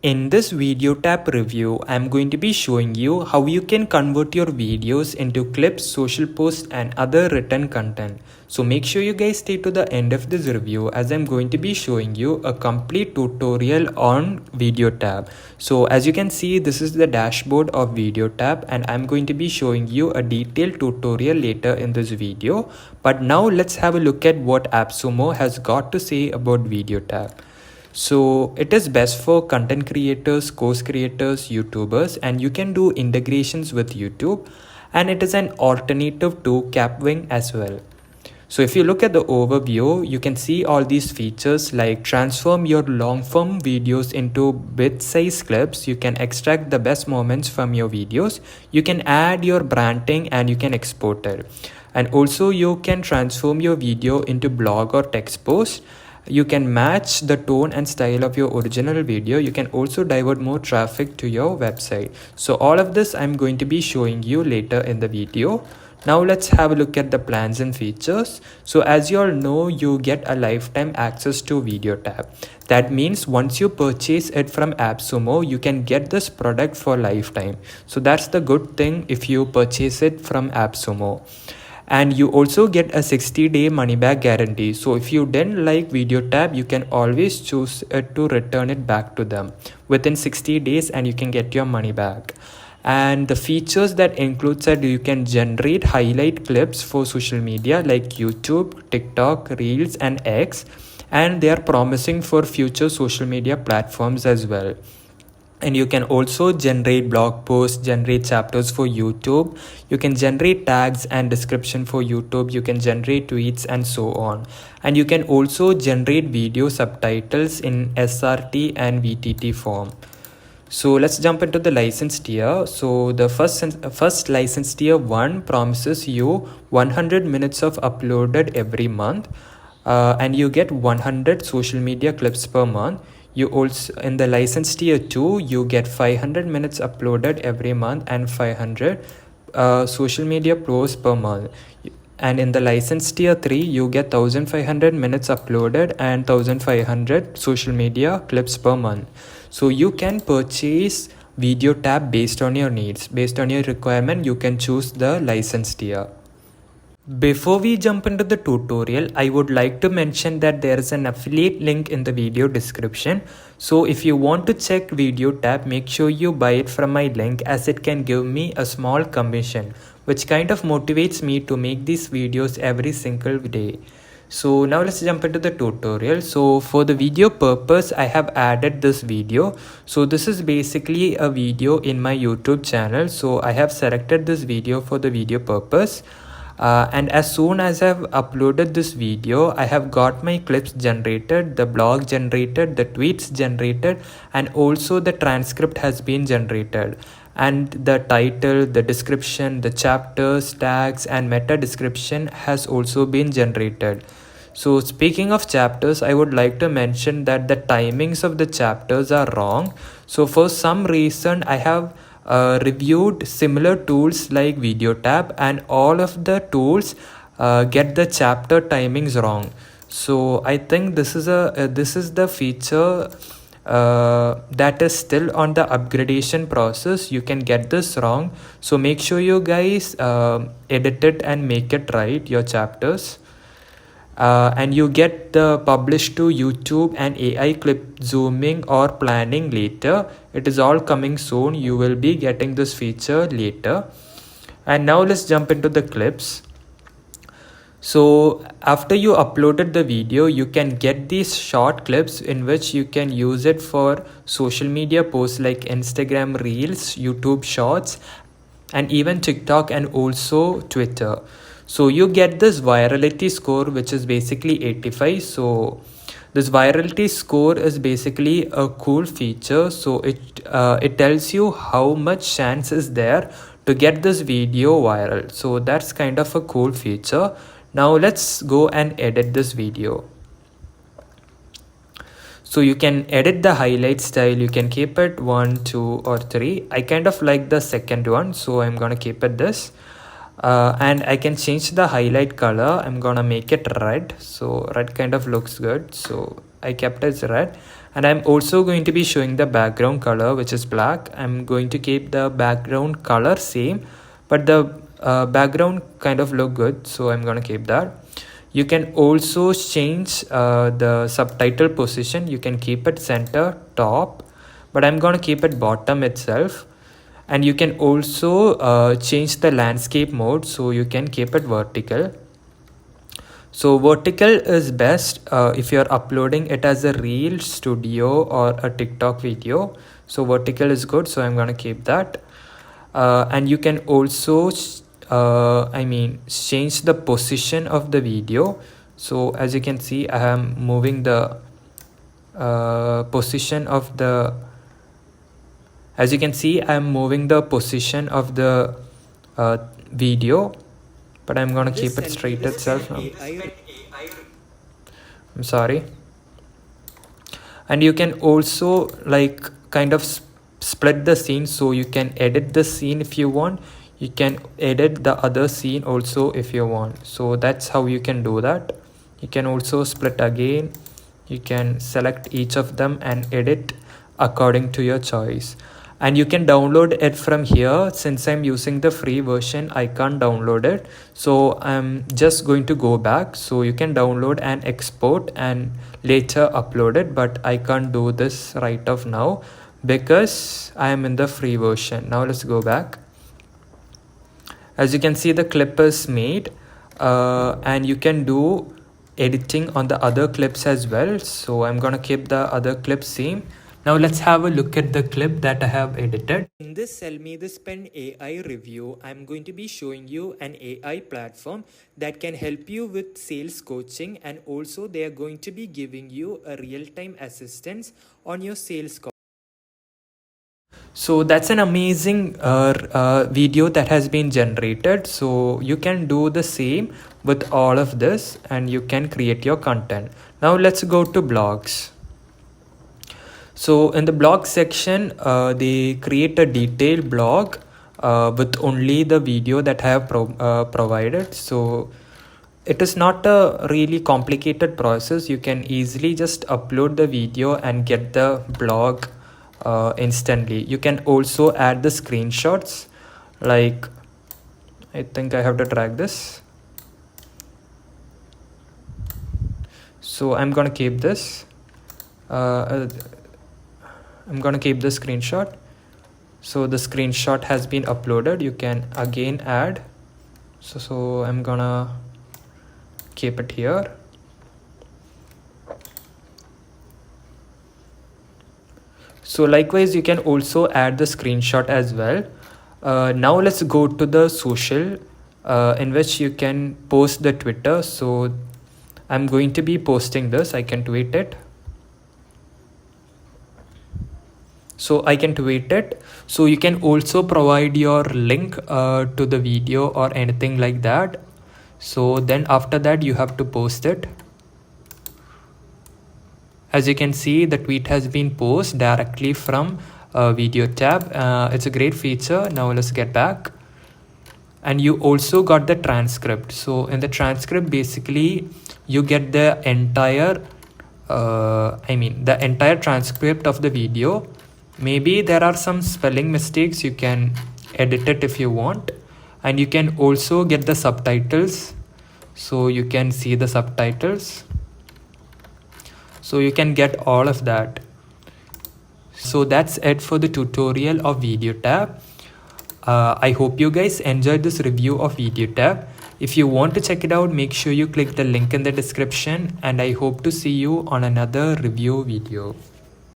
In this videotap review, I'm going to be showing you how you can convert your videos into clips, social posts and other written content. So make sure you guys stay to the end of this review as I'm going to be showing you a complete tutorial on videotap. So as you can see, this is the dashboard of videotap and I'm going to be showing you a detailed tutorial later in this video. But now let's have a look at what AppSumo has got to say about videotap. So it is best for content creators, course creators, YouTubers, and you can do integrations with YouTube, and it is an alternative to Capwing as well. So if you look at the overview, you can see all these features like transform your long form videos into bit-sized clips. You can extract the best moments from your videos. You can add your branding and you can export it. And also you can transform your video into blog or text post. You can match the tone and style of your original video. You can also divert more traffic to your website. So all of this I'm going to be showing you later in the video. Now let's have a look at the plans and features. So as you all know, you get a lifetime access to videotap. That means once you purchase it from AppSumo, you can get this product for lifetime. So that's the good thing if you purchase it from AppSumo. And you also get a 60-day money back guarantee. So if you didn't like videotap, you can always choose to return it back to them within 60 days and you can get your money back. And the features that includes that you can generate highlight clips for social media like YouTube, TikTok, Reels and X, and they are promising for future social media platforms as well. And you can also generate blog posts, generate chapters for YouTube. You can generate tags and description for YouTube. You can generate tweets and so on. And you can also generate video subtitles in SRT and VTT form. So let's jump into the license tier. So the first license tier 1 promises you 100 minutes of uploaded every month. And you get 100 social media clips per month. You also in the license tier 2 you get 500 minutes uploaded every month and 500 social media posts per month. And in the license tier 3 you get 1500 minutes uploaded and 1500 social media clips per month. So you can purchase videotap based on your needs. Based on your requirement, you can choose the license tier. Before we jump into the tutorial, I would like to mention that there is an affiliate link in the video description. So if you want to check videotap, make sure you buy it from my link as it can give me a small commission, which kind of motivates me to make these videos every single day. So now let's jump into the tutorial. So for the video purpose, I have added this video. So this is basically a video in my YouTube channel. So I have selected this video for the video purpose. And as soon as I've uploaded this video, I have got my clips generated, the blog generated, the tweets generated, and also the transcript has been generated. And the title, the description, the chapters, tags, and meta description has also been generated. So speaking of chapters, I would like to mention that the timings of the chapters are wrong. So for some reason, I have reviewed similar tools like videotap and all of the tools get the chapter timings wrong. So I think this is the feature that is still on the upgradation process. You can get this wrong, so make sure you guys edit it and make it right, your chapters. And you get the publish to YouTube and AI clip zooming or planning later. It is all coming soon. You will be getting this feature later. And now let's jump into the clips. So after you uploaded the video, you can get these short clips in which you can use it for social media posts like Instagram Reels, YouTube Shorts, and even TikTok and also Twitter. So you get this virality score, which is basically 85. So this virality score is basically a cool feature. So it tells you how much chance is there to get this video viral. So that's kind of a cool feature. Now let's go and edit this video. So you can edit the highlight style. You can keep it 1, 2 or 3. I kind of like the second one, so I'm gonna keep it this. And I can change the highlight color. I'm gonna make it red. So red kind of looks good. So I kept it as red. And I'm also going to be showing the background color, which is black. I'm going to keep the background color same, but the background kind of look good, so I'm gonna keep that. You can also change the subtitle position. You can keep it center, top, but I'm gonna keep it bottom itself. And you can also change the landscape mode, so you can keep it vertical. So vertical is best if you're uploading it as a reel, studio, or a TikTok video. So vertical is good, so I'm gonna keep that. And you can also change the position of the video. So as you can see, I am moving the position of the video, but I'm gonna keep it straight itself now. I'm sorry. And you can also like kind of split the scene, so you can edit the scene if you want. You can edit the other scene also if you want. So that's how you can do that. You can also split again. You can select each of them and edit according to your choice. And you can download it from here. Since I'm using the free version, I can't download it, so I'm just going to go back. So you can download and export and later upload it, but I can't do this right off now because I am in the free version. Now let's go back. As you can see, the clip is made, and you can do editing on the other clips as well. So I'm gonna keep the other clip same. Now let's have a look at the clip that I have edited. In this Sell Me This Pen AI review, I'm going to be showing you an AI platform that can help you with sales coaching, and also they are going to be giving you a real-time assistance on your sales call. So that's an amazing video that has been generated. So you can do the same with all of this and you can create your content. Now let's go to blogs. So in the blog section, they create a detailed blog with only the video that I have provided. So it is not a really complicated process. You can easily just upload the video and get the blog instantly. You can also add the screenshots. Like, I think I have to drag this. So I'm gonna keep this. I'm gonna keep the screenshot. So the screenshot has been uploaded. You can again add. So I'm gonna keep it here. So likewise, you can also add the screenshot as well. Now let's go to the social in which you can post the Twitter. So I'm going to be posting this. I can tweet it. So I can tweet it. So you can also provide your link to the video or anything like that. So then after that you have to post it. As you can see, the tweet has been posted directly from videotap. It's a great feature. Now let's get back. And you also got the transcript. So in the transcript, basically you get the entire transcript of the video. Maybe there are some spelling mistakes. You can edit it if you want. And you can also get the subtitles. So you can see the subtitles. So you can get all of that. So that's it for the tutorial of videotap. I hope you guys enjoyed this review of videotap. If you want to check it out, make sure you click the link in the description, and I hope to see you on another review video.